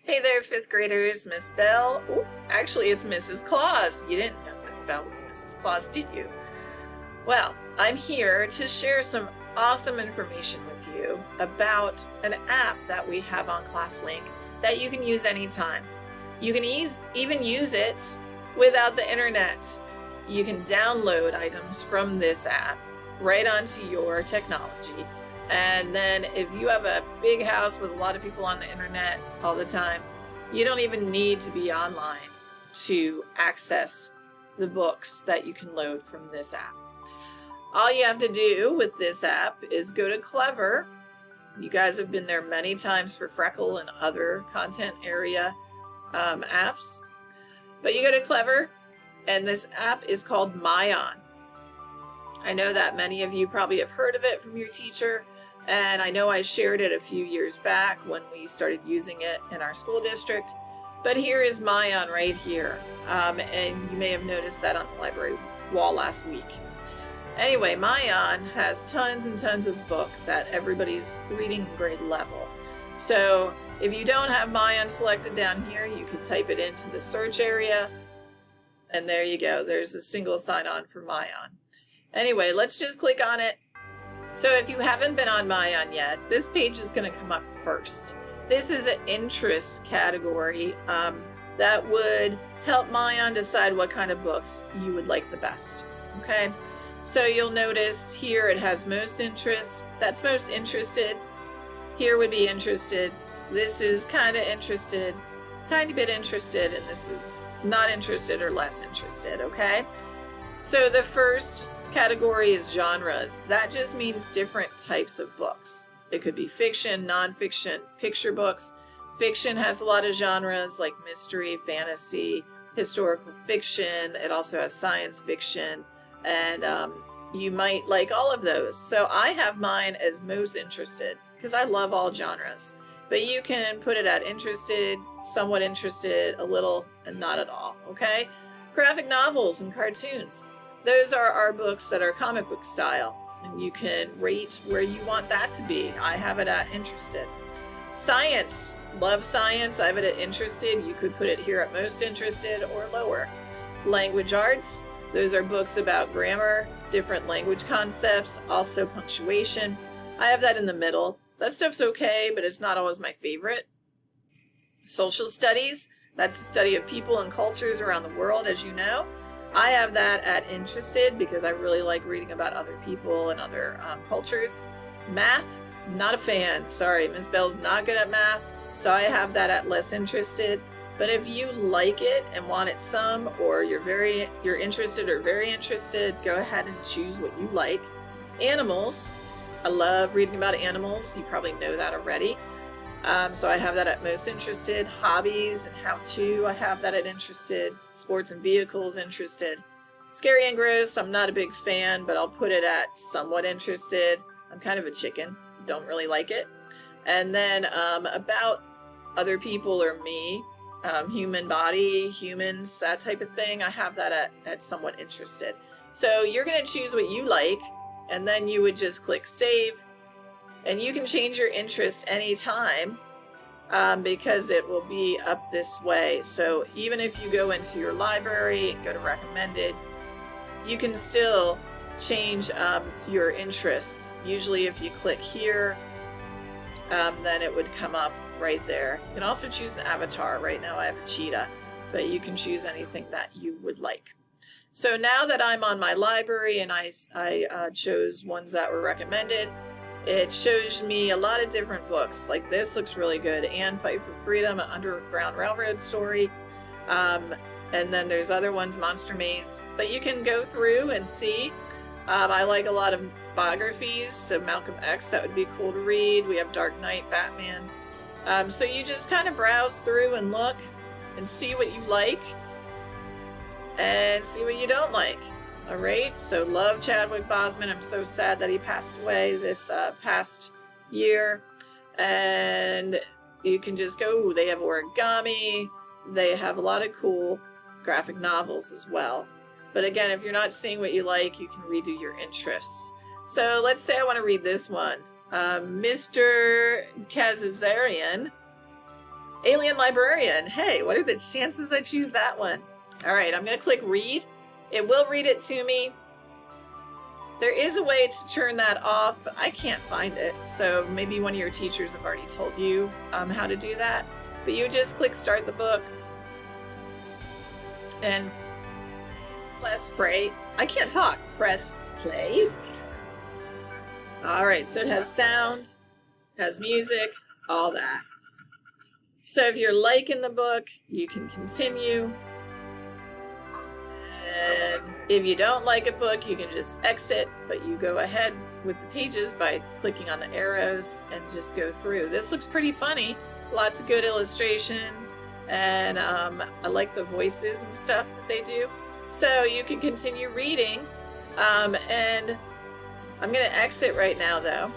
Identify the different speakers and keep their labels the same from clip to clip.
Speaker 1: Hey there, fifth graders, Miss Bell. Ooh, actually, it's Mrs. Claus. You didn't know Miss Bell was Mrs. Claus, did you? Well, I'm here to share some awesome information with you about an app that we have on ClassLink that you can use anytime. You can even use it without the internet. You can download items from this app right onto your technology. And then if you have a big house with a lot of people on the internet all the time, you don't even need to be online to access the books that you can load from this app. All you have to do with this app is go to Clever. You guys have been there many times for Freckle and other content area apps. But you go to Clever, and this app is called MyOn. I know that many of you probably have heard of it from your teacher. And I know I shared it a few years back when we started using it in our school district. But here is MyOn right here. And you may have noticed that on the library wall last week. Anyway, MyOn has tons and tons of books at everybody's reading grade level. So if you don't have MyOn selected down here, you can type it into the search area. And there you go. There's a single sign-on for MyOn. Anyway, let's just click on it. So if you haven't been on MyOn yet, this page is going to come up first. This is an interest category that would help MyOn decide what kind of books you would like the best. Okay, so you'll notice here it has most interest. That's most interested. Here would be interested. This is kind of interested, tiny bit interested, and this is not interested or less interested. Okay, so the first category is genres. That just means different types of books. It could be fiction, nonfiction, picture books. Fiction has a lot of genres like mystery, fantasy, historical fiction. It also has science fiction, and you might like all of those. So I have mine as most interested because I love all genres. But you can put it at interested, somewhat interested, a little, and not at all. Okay? Graphic novels and cartoons. Those are our books that are comic book style, and you can rate where you want that to be. I have it at interested. Science, love science. I have it at interested. You could put it here at most interested or lower. Language arts, those are books about grammar, different language concepts, also punctuation. I have that in the middle. That stuff's okay, but it's not always my favorite. Social studies, that's the study of people and cultures around the world, as you know. I have that at interested because I really like reading about other people and other cultures. Math, not a fan. Sorry, Miss Bell's not good at math, so I have that at less interested. But if you like it and want it some, or you're interested or very interested, go ahead and choose what you like. Animals, I love reading about animals. You probably know that already. So I have that at most interested. Hobbies and how-to, I have that at interested. Sports and vehicles, interested. Scary and gross, I'm not a big fan, but I'll put it at somewhat interested. I'm kind of a chicken, don't really like it. And then about other people or me, human body, humans, that type of thing, I have that at somewhat interested. So you're going to choose what you like, and then you would just click save. And you can change your interest anytime because it will be up this way. So even if you go into your library and go to recommended, you can still change your interests. Usually if you click here, then it would come up right there. You can also choose an avatar. Right now I have a cheetah, but you can choose anything that you would like. So now that I'm on my library and I chose ones that were recommended, it shows me a lot of different books. Like this looks really good. Anne Fight for Freedom, an Underground Railroad story. And then there's other ones, Monster Maze. But you can go through and see. I like a lot of biographies. So Malcolm X, that would be cool to read. We have Dark Knight, Batman. So you just kind of browse through and look and see what you like and see what you don't like. All right, so love Chadwick Boseman. I'm so sad that he passed away this past year. And you can just go, ooh, they have origami. They have a lot of cool graphic novels as well. But again, if you're not seeing what you like, you can redo your interests. So let's say I want to read this one. Mr. Kazazarian Alien Librarian. Hey, what are the chances I choose that one? All right, I'm going to click read. It will read it to me. There is a way to turn that off, but I can't find it. So maybe one of your teachers have already told you how to do that. But you just click start the book and press play. I can't talk. Press play. All right, so it has sound, has music, all that. So if you're liking the book, you can continue. And if you don't like a book, you can just exit, but you go ahead with the pages by clicking on the arrows and just go through. This looks pretty funny. Lots of good illustrations, and I like the voices and stuff that they do. So you can continue reading, and I'm going to exit right now, though,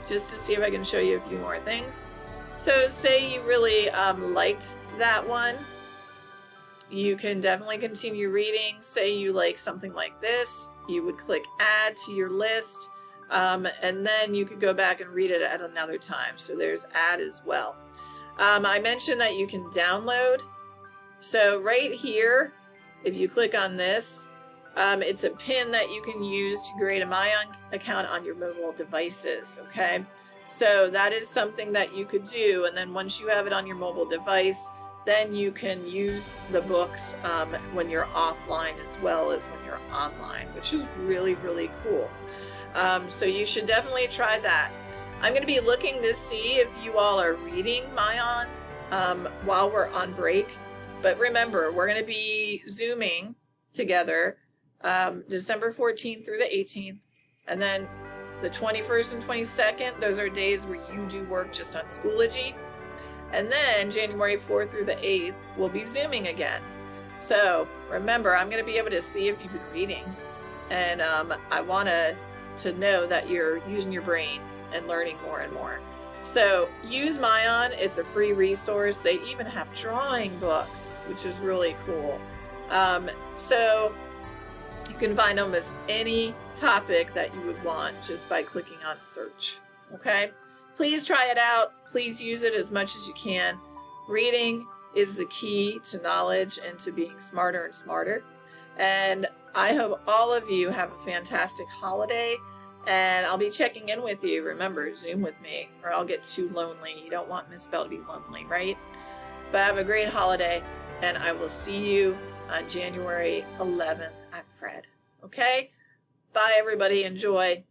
Speaker 1: just to see if I can show you a few more things. So say you really liked that one. You can definitely continue reading. Say you like something like this, you would click add to your list, and then you could go back and read it at another time. So there's add as well. I mentioned that you can download. So right here, if you click on this, it's a pin that you can use to create a MyOn account on your mobile devices, okay? So that is something that you could do, and then once you have it on your mobile device, then you can use the books when you're offline as well as when you're online, which is really, really cool. So you should definitely try that. I'm going to be looking to see if you all are reading MyOn while we're on break. But remember, we're going to be Zooming together December 14th through the 18th. And then the 21st and 22nd, those are days where you do work just on Schoology. And then January 4th through the 8th, we'll be Zooming again. So remember, I'm going to be able to see if you've been reading. And I want to know that you're using your brain and learning more and more. So use MyOn. It's a free resource. They even have drawing books, which is really cool. So you can find almost any topic that you would want just by clicking on search. Okay? Please try it out. Please use it as much as you can. Reading is the key to knowledge and to being smarter and smarter. And I hope all of you have a fantastic holiday. And I'll be checking in with you. Remember, Zoom with me or I'll get too lonely. You don't want Miss Bell to be lonely, right? But have a great holiday. And I will see you on January 11th at Fred. Okay? Bye, everybody. Enjoy.